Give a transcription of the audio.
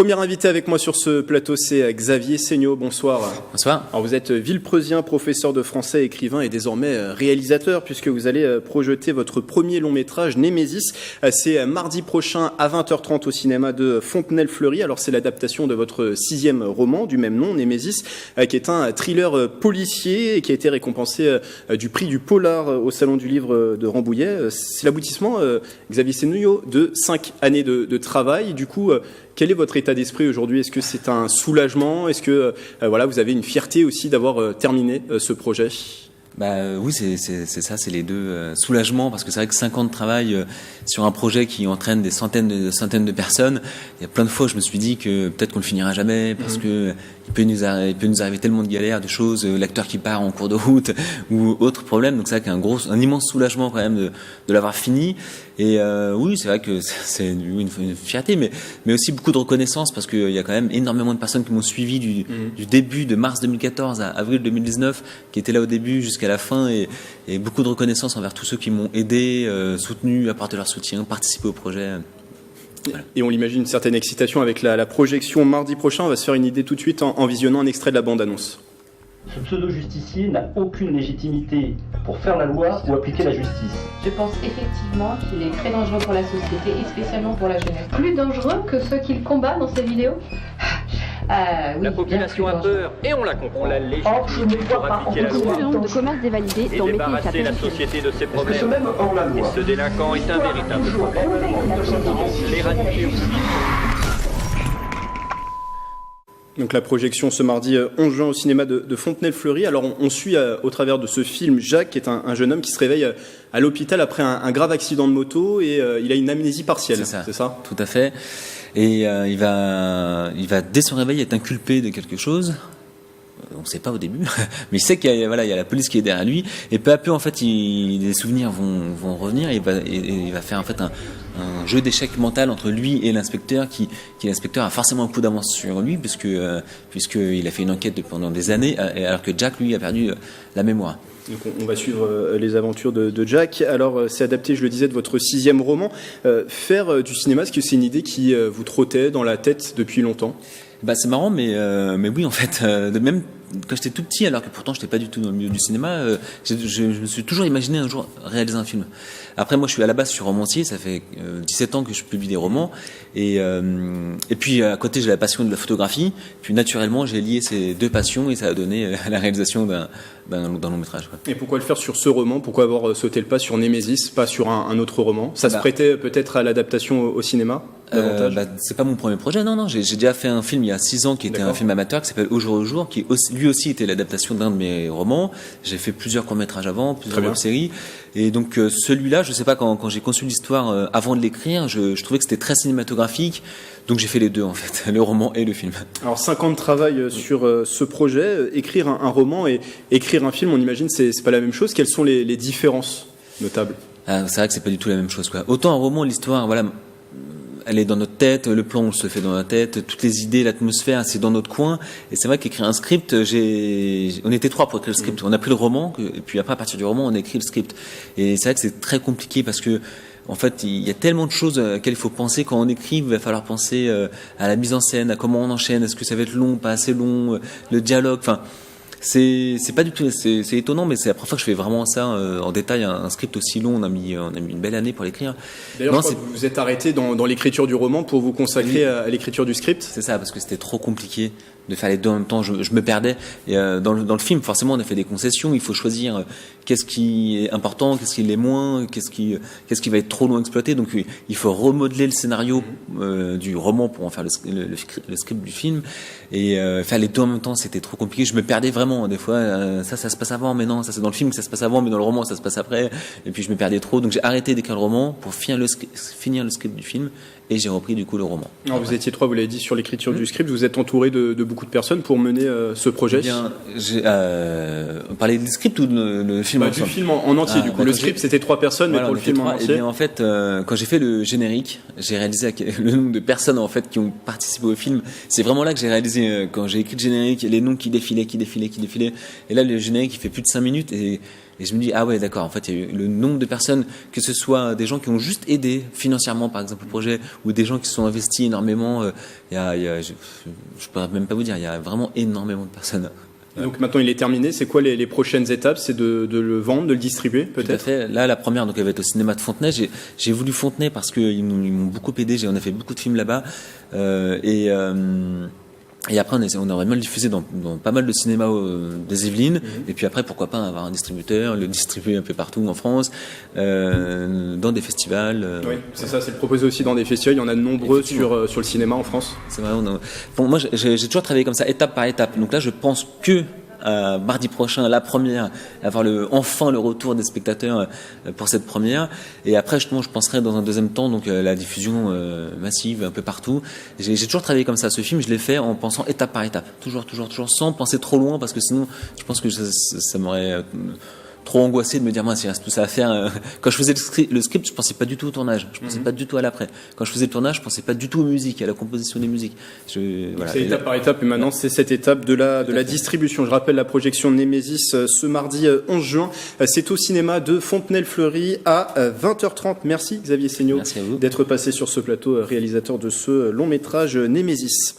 Premier invité avec moi sur ce plateau, c'est Xavier Seignaud. Bonsoir. Bonsoir. Alors vous êtes Villepreusien, professeur de français, écrivain et désormais réalisateur, puisque vous allez projeter votre premier long métrage, Némésis. C'est mardi prochain à 20h30 au cinéma de Fontenay-le-Fleury. Alors c'est l'adaptation de votre 6e roman du même nom, Némésis, qui est un thriller policier et qui a été récompensé du prix du Polar au Salon du Livre de Rambouillet. C'est l'aboutissement, Xavier Seignaud, de 5 années de travail. Du coup, quel est votre état d'esprit aujourd'hui ? Est-ce que c'est un soulagement ? Est-ce que vous avez une fierté aussi d'avoir terminé ce projet ? Oui, c'est ça, c'est les deux. Soulagement, parce que c'est vrai que 5 ans de travail sur un projet qui entraîne des centaines de personnes, il y a plein de fois je me suis dit que peut-être qu'on le finira jamais, parce que il peut nous arriver tellement de galères, de choses, l'acteur qui part en cours de route ou autre problème. Donc c'est vrai qu'il y a un immense soulagement quand même de l'avoir fini. Et oui, c'est vrai que c'est une fierté, mais aussi beaucoup de reconnaissance, parce qu'il y a quand même énormément de personnes qui m'ont suivi du début de mars 2014 à avril 2019, qui étaient là au début jusqu'à la fin, et beaucoup de reconnaissance envers tous ceux qui m'ont aidé, soutenu, apporté leur soutien, participé au projet. Voilà. Et on l'imagine, une certaine excitation avec la projection mardi prochain. On va se faire une idée tout de suite en visionnant un extrait de la bande-annonce. Ce pseudo-justicier n'a aucune légitimité pour faire la loi ou appliquer la justice. Je pense effectivement qu'il est très dangereux pour la société et spécialement pour la jeunesse. Plus dangereux que ceux qu'il combat dans ses vidéos ? Oui, la population a peur et on la comprend. La légitimité pour appliquer la loi de commerce dévalidé et débarrasser la société de ses problèmes. Ce même hors-la-loi. Et ce délinquant est un véritable problème. L'éradiquer aussi. Donc la projection ce mardi 11 juin au cinéma de Fontenay-le-Fleury. Alors on suit au travers de ce film Jacques, qui est un jeune homme qui se réveille à l'hôpital après un grave accident de moto, et il a une amnésie partielle. C'est ça ? Tout à fait. Et il va dès son réveil être inculpé de quelque chose. On ne sait pas au début, mais il sait qu'il y a la police qui est derrière lui, et peu à peu en fait les souvenirs vont revenir, et il va faire en fait un jeu d'échecs mental entre lui et l'inspecteur, qui l'inspecteur a forcément un coup d'avance sur lui, puisqu'il a fait une enquête pendant des années, alors que Jack lui a perdu la mémoire. Donc on va suivre les aventures de Jack. Alors c'est adapté, je le disais, de votre 6e roman. Faire du cinéma, est-ce que c'est une idée qui vous trottait dans la tête depuis longtemps ? C'est marrant, mais oui, en fait, même quand j'étais tout petit, alors que pourtant j'étais pas du tout dans le milieu du cinéma, je me suis toujours imaginé un jour réaliser un film. Après, moi, je suis à la base, je suis romancier, ça fait 17 ans que je publie des romans, et puis à côté, j'ai la passion de la photographie. Puis naturellement, j'ai lié ces deux passions, et ça a donné la réalisation d'un long métrage, quoi. Et pourquoi le faire sur ce roman ? Pourquoi avoir sauté le pas sur Némésis, pas sur un autre roman ? Ça se prêtait peut-être à l'adaptation au cinéma ? C'est pas mon premier projet, non, j'ai déjà fait un film il y a 6 ans qui était un film amateur qui s'appelle Au jour au jour, qui lui aussi était l'adaptation d'un de mes romans. J'ai fait plusieurs courts-métrages avant, plusieurs web-séries, et donc celui-là, je sais pas, quand j'ai conçu l'histoire avant de l'écrire, je trouvais que c'était très cinématographique, donc j'ai fait les deux en fait, le roman et le film. Alors 5 ans de travail sur ce projet, écrire un roman et écrire un film, on imagine c'est pas la même chose. Quelles sont les différences notables ? C'est vrai que c'est pas du tout la même chose, quoi. Autant un roman, l'histoire, elle est dans notre tête, le plan on se fait dans la tête, toutes les idées, l'atmosphère, c'est dans notre coin. Et c'est vrai qu'écrire un script, on était 3 pour écrire le script. On a pris le roman, et puis après à partir du roman on a écrit le script. Et c'est vrai que c'est très compliqué, parce que en fait il y a tellement de choses auxquelles il faut penser quand on écrit. Il va falloir penser à la mise en scène, à comment on enchaîne, est-ce que ça va être long, pas assez long, le dialogue, enfin. C'est pas du tout, c'est étonnant, mais c'est la première fois que je fais vraiment ça en détail, un script aussi long. On a mis une belle année pour l'écrire. D'ailleurs, je crois que vous vous êtes arrêté dans l'écriture du roman pour vous consacrer à l'écriture du script. C'est ça, parce que c'était trop compliqué de faire les deux en même temps. Je me perdais. Et dans le film, forcément, on a fait des concessions. Il faut choisir qu'est-ce qui est important, qu'est-ce qui l'est moins, qu'est-ce qui va être trop long à exploiter. Donc il faut remodeler le scénario du roman pour en faire le script du film. Et faire les deux en même temps, c'était trop compliqué. Je me perdais vraiment. Des fois, ça se passe avant, mais non, ça c'est dans le film que ça se passe avant, mais dans le roman ça se passe après. Et puis je me perdais trop. Donc j'ai arrêté d'écrire le roman pour finir le script du film. Et j'ai repris du coup le roman. Alors vous étiez 3, vous l'avez dit, sur l'écriture du script. Vous êtes entouré de beaucoup de personnes pour mener ce projet. Eh bien, on parlait du script ou de le film Du film en entier. Du coup, le script c'était 3 personnes, mais pour le film en entier. Et bien en fait, quand j'ai fait le générique, j'ai réalisé le nombre de personnes en fait qui ont participé au film. C'est vraiment là que j'ai réalisé, quand j'ai écrit le générique, les noms qui défilaient. Et là, le générique il fait plus de 5 minutes, et Et je me dis, ah ouais, d'accord, en fait, il y a eu le nombre de personnes, que ce soit des gens qui ont juste aidé financièrement, par exemple, le projet, ou des gens qui se sont investis énormément. Je pourrais même pas vous dire, il y a vraiment énormément de personnes. Donc maintenant il est terminé, c'est quoi les prochaines étapes? C'est de le vendre, de le distribuer Tout à peut-être? fait. Là, la première, donc, elle va être au cinéma de Fontenay. J'ai voulu Fontenay parce qu'ils m'ont beaucoup aidé. On a fait beaucoup de films là-bas. Et après, on aurait mal diffusé dans pas mal de cinémas des Yvelines. Et puis après, pourquoi pas avoir un distributeur, le distribuer un peu partout en France, dans des festivals. Oui, c'est ça, c'est le proposer aussi dans des festivals. Il y en a de nombreux sur le cinéma en France. C'est vrai. Bon, moi, j'ai toujours travaillé comme ça, étape par étape. Donc là, je pense que mardi prochain, la première, avoir enfin le retour des spectateurs pour cette première. Et après, justement, je penserai dans un deuxième temps, donc la diffusion massive un peu partout. J'ai toujours travaillé comme ça. Ce film, je l'ai fait en pensant étape par étape, toujours, sans penser trop loin, parce que sinon, je pense que ça m'aurait trop angoissé de me dire, moi, s'il reste tout ça à faire. Quand je faisais le script, je pensais pas du tout au tournage, je pensais pas du tout à l'après. Quand je faisais le tournage, je pensais pas du tout aux musiques, à la composition des musiques. Voilà. C'est étape par étape, et maintenant c'est cette étape de la distribution. Je rappelle la projection de Némésis ce mardi 11 juin. C'est au cinéma de Fontenay-le-Fleury à 20h30. Merci Xavier Seignaud d'être passé sur ce plateau, réalisateur de ce long métrage Némésis.